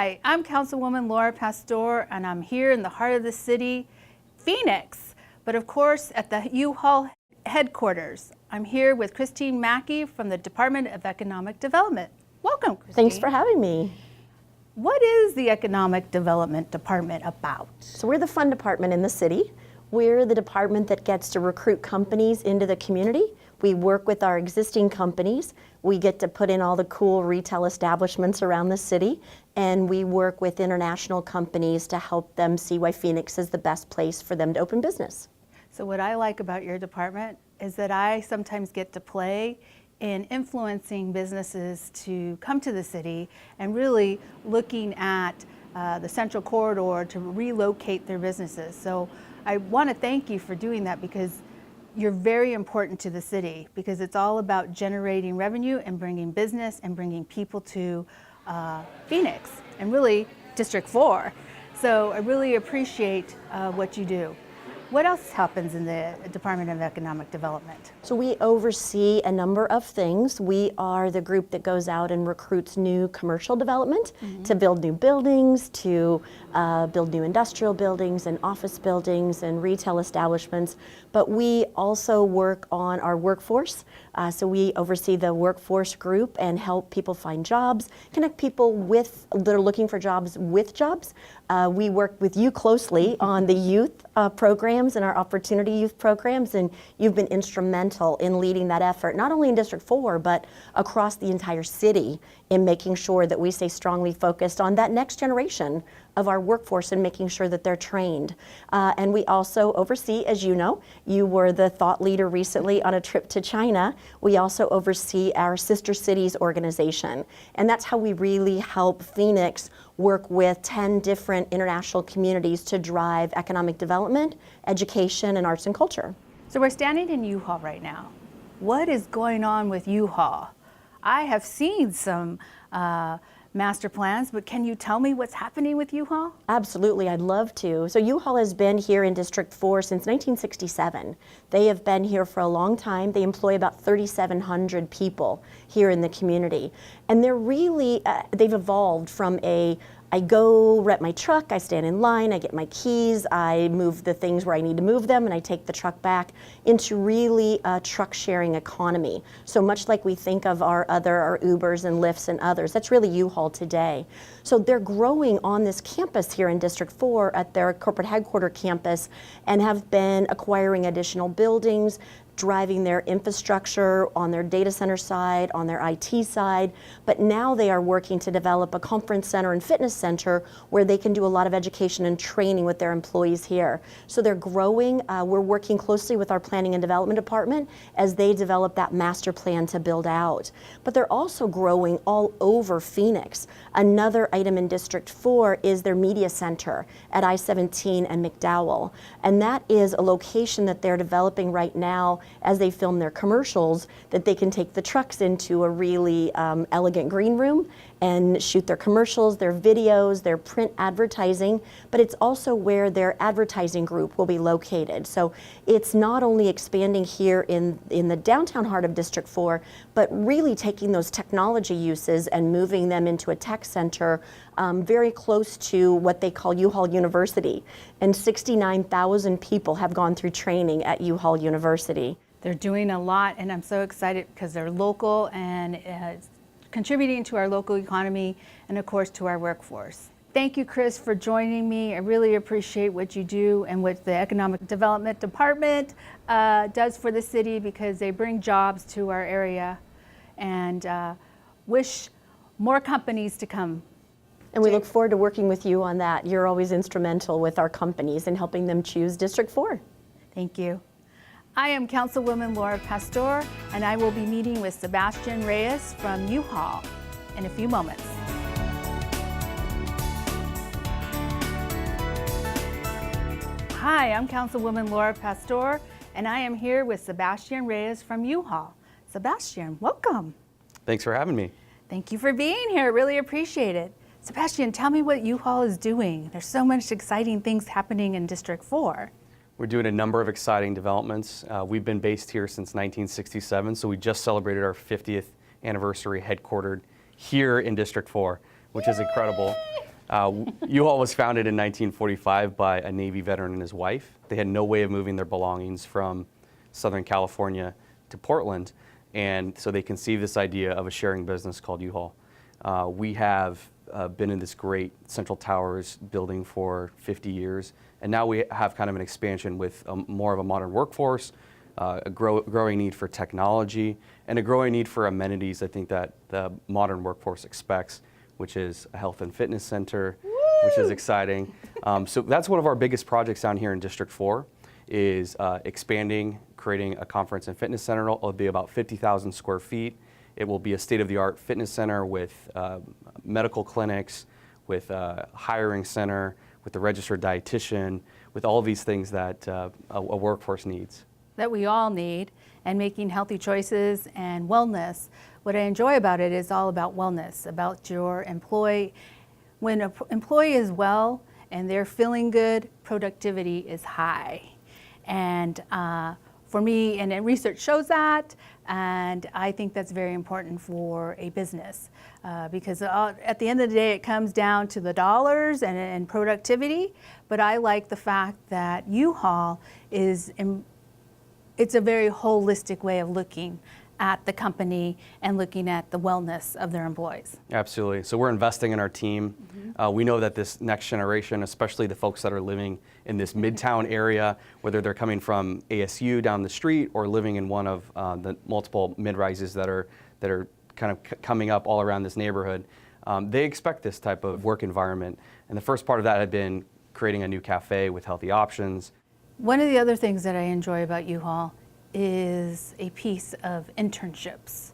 Hi, I'm Councilwoman Laura Pastor, and I'm here in the heart of the city, Phoenix, but of course at the U-Haul headquarters. I'm here with Christine Mackay from the Department of Economic Development. Welcome, Christine. Thanks for having me. What is the Economic Development Department about? So we're the fun department in the city. We're the department that gets to recruit companies into the community. We work with our existing companies. We get to put in all the cool retail establishments around the city, and we work with international companies to help them see why Phoenix is the best place for them to open business. So what I like about your department is that I sometimes get to play in influencing businesses to come to the city and really looking at the central corridor to relocate their businesses. So I want to thank you for doing that, because you're very important to the city, because it's all about generating revenue and bringing business and bringing people to Phoenix and really District 4. So I really appreciate what you do. What else happens in the Department of Economic Development? So we oversee a number of things. We are the group that goes out and recruits new commercial development to build new buildings, to build new industrial buildings and office buildings and retail establishments. But we also work on our workforce. So we oversee the workforce group and help people find jobs, connect people that are looking for jobs with jobs. We work with you closely on the youth programs and our Opportunity Youth programs, and you've been instrumental in leading that effort, not only in District 4, but across the entire city, in making sure that we stay strongly focused on that next generation of our workforce and making sure that they're trained. And we also oversee, as you know, you were the thought leader recently on a trip to China. We also oversee our Sister Cities organization. And that's how we really help Phoenix work with 10 different international communities to drive economic development, education, and arts and culture. So we're standing in U-Haul right now. What is going on with U-Haul? I have seen some master plans, but can you tell me what's happening with U-Haul? Absolutely, I'd love to. So U-Haul has been here in District 4 since 1967. They have been here for a long time. They employ about 3,700 people here in the community. And they're really, they've evolved from I go rent my truck, I stand in line, I get my keys, I move the things where I need to move them, and I take the truck back, into really a truck sharing economy. So much like we think of our Ubers and Lyfts and others, that's really U-Haul today. So they're growing on this campus here in District 4 at their corporate headquarter campus, and have been acquiring additional buildings, driving their infrastructure on their data center side, on their IT side, but now they are working to develop a conference center and fitness center where they can do a lot of education and training with their employees here. So they're growing. We're working closely with our planning and development department as they develop that master plan to build out. But they're also growing all over Phoenix. Another item in District 4 is their media center at I-17 and McDowell. And that is a location that they're developing right now as they film their commercials, that they can take the trucks into a really elegant green room and shoot their commercials, their videos, their print advertising, but it's also where their advertising group will be located. So it's not only expanding here in the downtown heart of District 4, but really taking those technology uses and moving them into a tech center very close to what they call U-Haul University. And 69,000 people have gone through training at U-Haul University. They're doing a lot, and I'm so excited because they're local and contributing to our local economy and, of course, to our workforce. Thank you, Chris, for joining me. I really appreciate what you do and what the Economic Development Department does for the city, because they bring jobs to our area, and wish more companies to come. And we look forward to working with you on that. You're always instrumental with our companies in helping them choose District 4. Thank you. I am Councilwoman Laura Pastor, and I will be meeting with Sebastien Reyes from U-Haul in a few moments. Hi, I'm Councilwoman Laura Pastor, and I am here with Sebastien Reyes from U-Haul. Sebastien, welcome. Thanks for having me. Thank you for being here. Really appreciate it. Sebastien, tell me what U-Haul is doing. There's so much exciting things happening in District 4. We're doing a number of exciting developments. We've been based here since 1967, so we just celebrated our 50th anniversary headquartered here in District 4, which is incredible. U-Haul was founded in 1945 by a Navy veteran and his wife. They had no way of moving their belongings from Southern California to Portland, and so they conceived this idea of a sharing business called U-Haul. We have been in this great Central Towers building for 50 years, and now we have kind of an expansion with more of a modern workforce, a growing need for technology, and a growing need for amenities I think that the modern workforce expects, which is a health and fitness center, which is exciting. So that's one of our biggest projects down here in District 4, is expanding, creating a conference and fitness center. It'll be about 50,000 square feet. It will be a state-of-the-art fitness center with medical clinics, with a hiring center, with a registered dietitian, with all of these things that a workforce needs. That we all need, and making healthy choices and wellness. What I enjoy about it is all about wellness, about your employee. When an employee is well and they're feeling good, productivity is high. And for me, and research shows that, and I think that's very important for a business because at the end of the day, it comes down to the dollars and productivity. But I like the fact that U-Haul it's a very holistic way of looking at the company and looking at the wellness of their employees. Absolutely. So we're investing in our team. We know that this next generation, especially the folks that are living in this Midtown area, whether they're coming from ASU down the street or living in one of the multiple mid-rises that are kind of coming up all around this neighborhood, they expect this type of work environment. And the first part of that had been creating a new cafe with healthy options. One of the other things that I enjoy about U-Haul is a piece of internships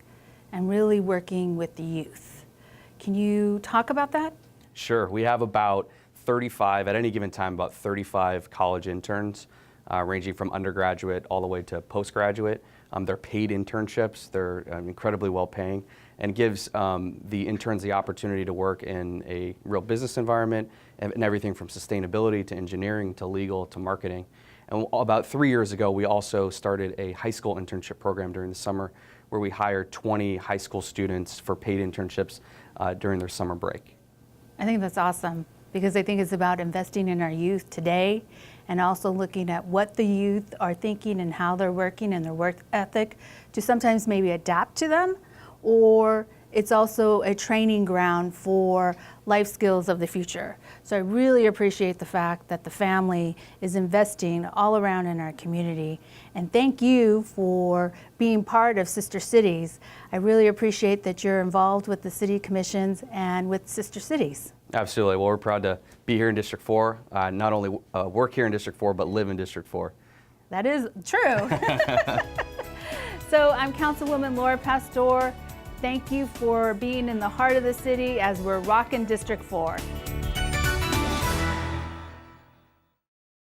and really working with the youth. Can you talk about that? Sure. We have about 35, at any given time, about 35 college interns, ranging from undergraduate all the way to postgraduate. They're paid internships. They're incredibly well paying, and gives the interns the opportunity to work in a real business environment and everything from sustainability to engineering to legal to marketing. And about 3 years ago, we also started a high school internship program during the summer where we hired 20 high school students for paid internships during their summer break. I think that's awesome because I think it's about investing in our youth today and also looking at what the youth are thinking and how they're working and their work ethic to sometimes maybe adapt to them, or it's also a training ground for life skills of the future. So I really appreciate the fact that the family is investing all around in our community. And thank you for being part of Sister Cities. I really appreciate that you're involved with the city commissions and with Sister Cities. Absolutely. Well, we're proud to be here in District 4, not only work here in District 4, but live in District 4. That is true. So I'm Councilwoman Laura Pastor. Thank you for being in the heart of the city as we're rocking District 4.